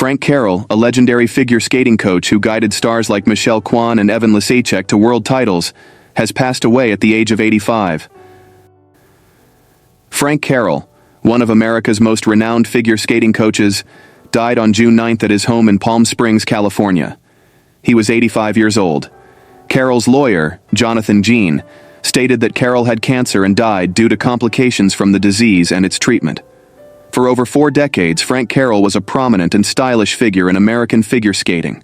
Frank Carroll, a legendary figure skating coach who guided stars like Michelle Kwan and Evan Lisacek to world titles, has passed away at the age of 85. Frank Carroll, one of America's most renowned figure skating coaches, died on June 9th at his home in Palm Springs, California. He was 85 years old. Carroll's lawyer, Jonathan Jean, stated that Carroll had cancer and died due to complications from the disease and its treatment. For over 4 decades, Frank Carroll was a prominent and stylish figure in American figure skating.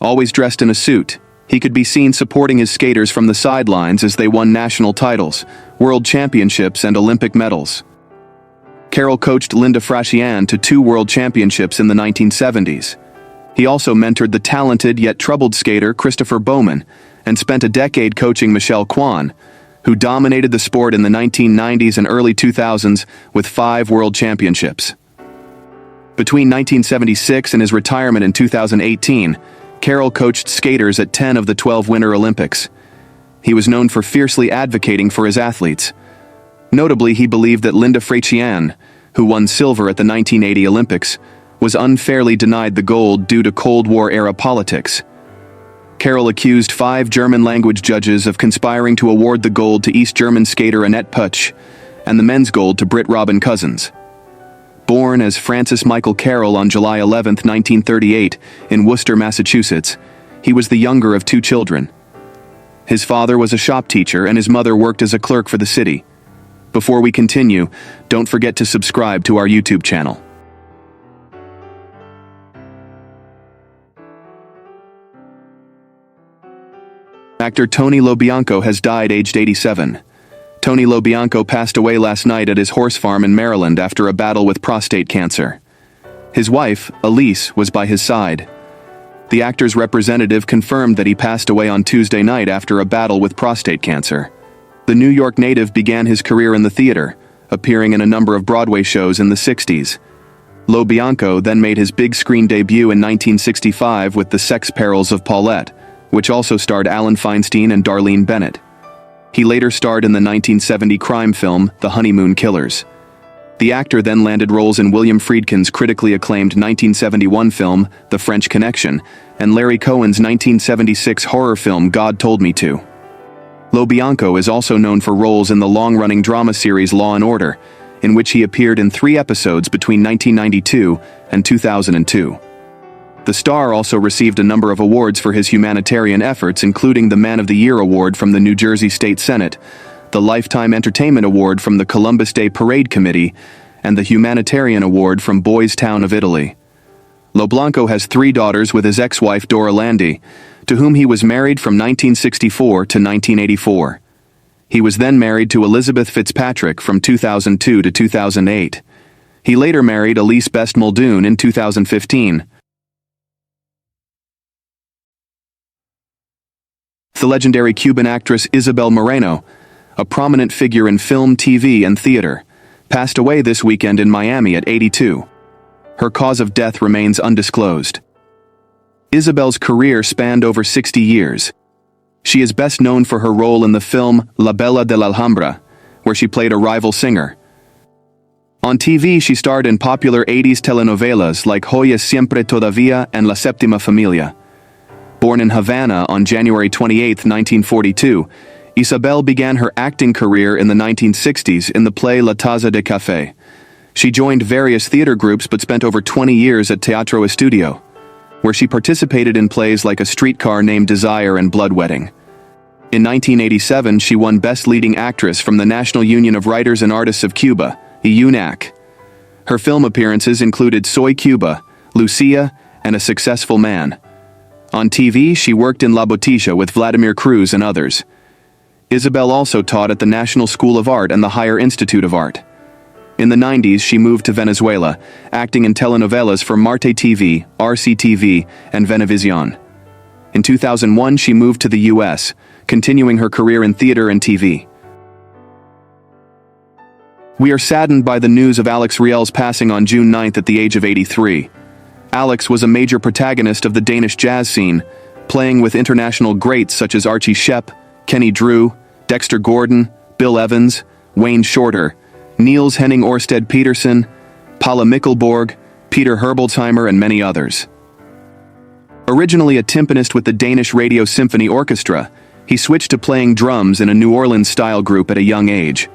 Always dressed in a suit, he could be seen supporting his skaters from the sidelines as they won national titles, world championships, and Olympic medals. Carroll coached Linda Fraschian to 2 world championships in the 1970s. He also mentored the talented yet troubled skater Christopher Bowman and spent a decade coaching Michelle Kwan, who dominated the sport in the 1990s and early 2000s with 5 world championships. Between 1976 and his retirement in 2018, Carroll coached skaters at 10 of the 12 Winter Olympics. He was known for fiercely advocating for his athletes. Notably, he believed that Linda Fraschian, who won silver at the 1980 Olympics, was unfairly denied the gold due to Cold War-era politics. Carroll accused 5 German-language judges of conspiring to award the gold to East German skater Annette Putsch and the men's gold to Britt Robin Cousins. Born as Francis Michael Carroll on July 11, 1938, in Worcester, Massachusetts, he was the younger of 2 children. His father was a shop teacher and his mother worked as a clerk for the city. Before we continue, don't forget to subscribe to our YouTube channel. Actor Tony Lobianco has died aged 87. Tony Lobianco passed away last night at his horse farm in Maryland after a battle with prostate cancer. His wife, Elise, was by his side. The actor's representative confirmed that he passed away on Tuesday night after a battle with prostate cancer. The New York native began his career in the theater, appearing in a number of Broadway shows in the 60s. Lobianco then made his big screen debut in 1965 with The Sex Perils of Paulette, which also starred Alan Feinstein and Darlene Bennett. He later starred in the 1970 crime film The Honeymoon Killers. The actor then landed roles in William Friedkin's critically acclaimed 1971 film The French Connection and Larry Cohen's 1976 horror film God Told Me To. Lobianco is also known for roles in the long-running drama series Law & Order, in which he appeared in 3 episodes between 1992 and 2002. The star also received a number of awards for his humanitarian efforts, including the Man of the Year Award from the New Jersey State Senate, the Lifetime Entertainment Award from the Columbus Day Parade Committee, and the Humanitarian Award from Boys Town of Italy. Lobianco has 3 daughters with his ex-wife Dora Landi, to whom he was married from 1964 to 1984. He was then married to Elizabeth Fitzpatrick from 2002 to 2008. He later married Elise Best Muldoon in 2015. The legendary Cuban actress Isabel Moreno, a prominent figure in film, TV, and theater, passed away this weekend in Miami at 82. Her cause of death remains undisclosed. Isabel's career spanned over 60 years. She is best known for her role in the film La Bella de la Alhambra, where she played a rival singer. On TV, she starred in popular 80s telenovelas like Hoy es siempre todavía and La Séptima Familia. Born in Havana on January 28, 1942, Isabel began her acting career in the 1960s in the play La Taza de Café. She joined various theater groups but spent over 20 years at Teatro Estudio, where she participated in plays like A Streetcar Named Desire and Blood Wedding. In 1987, she won Best Leading Actress from the National Union of Writers and Artists of Cuba, IUNAC. Her film appearances included Soy Cuba, Lucia, and A Successful Man. On TV, she worked in La Botija with Vladimir Cruz and others. Isabel also taught at the National School of Art and the Higher Institute of Art. In the 90s, she moved to Venezuela, acting in telenovelas for Marte TV, RCTV, and Venevisión. In 2001, she moved to the U.S., continuing her career in theater and TV. We are saddened by the news of Alex Riel's passing on June 9th at the age of 83. Alex was a major protagonist of the Danish jazz scene, playing with international greats such as Archie Shepp, Kenny Drew, Dexter Gordon, Bill Evans, Wayne Shorter, Niels Henning Ørsted Petersen, Paula Mikkelborg, Peter Herbolzheimer, and many others. Originally a timpanist with the Danish Radio Symphony Orchestra, he switched to playing drums in a New Orleans-style group at a young age.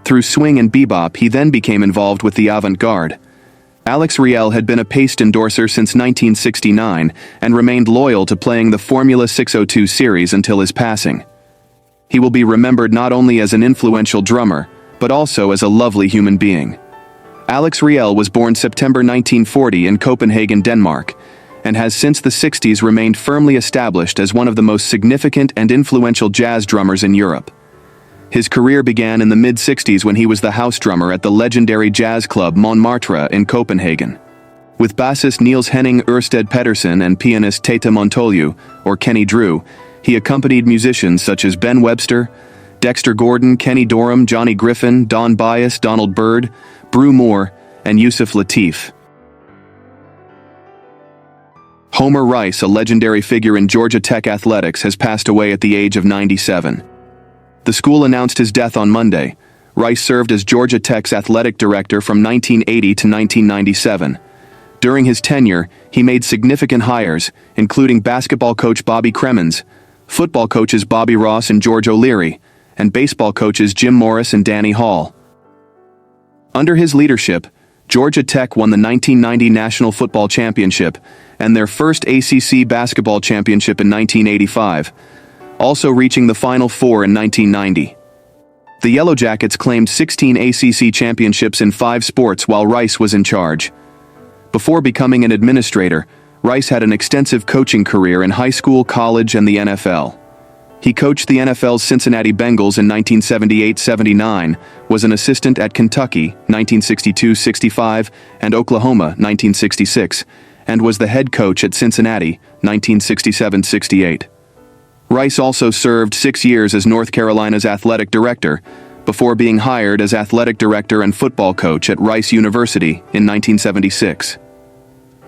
Through swing and bebop, he then became involved with the avant-garde. Alex Riel had been a Paste endorser since 1969 and remained loyal to playing the Formula 602 series until his passing. He will be remembered not only as an influential drummer, but also as a lovely human being. Alex Riel was born September 1940 in Copenhagen, Denmark, and has since the 60s remained firmly established as one of the most significant and influential jazz drummers in Europe. His career began in the mid-60s when he was the house drummer at the legendary jazz club Montmartre in Copenhagen. With bassist Niels Henning Ørsted Pedersen and pianist Tete Montoliu, or Kenny Drew, he accompanied musicians such as Ben Webster, Dexter Gordon, Kenny Dorham, Johnny Griffin, Don Byas, Donald Byrd, Brew Moore, and Yusuf Lateef. Homer Rice, a legendary figure in Georgia Tech athletics, has passed away at the age of 97. The school announced his death on Monday. Rice served as Georgia Tech's athletic director from 1980 to 1997. During his tenure, he made significant hires, including basketball coach Bobby Cremins, football coaches Bobby Ross and George O'Leary, and baseball coaches Jim Morris and Danny Hall. Under his leadership, Georgia Tech won the 1990 National Football Championship and their first ACC basketball championship in 1985, also reaching the Final Four in 1990. The Yellow Jackets claimed 16 ACC championships in 5 sports while Rice was in charge. Before becoming an administrator, Rice had an extensive coaching career in high school, college, and the NFL. He coached the NFL's Cincinnati Bengals in 1978-79, was an assistant at Kentucky 1962-65 and Oklahoma 1966, and was the head coach at Cincinnati 1967-68. Rice also served 6 years as North Carolina's athletic director, before being hired as athletic director and football coach at Rice University in 1976.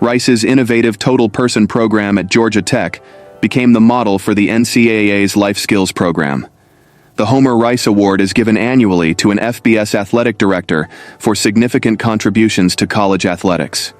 Rice's innovative Total Person program at Georgia Tech became the model for the NCAA's Life Skills program. The Homer Rice Award is given annually to an FBS athletic director for significant contributions to college athletics.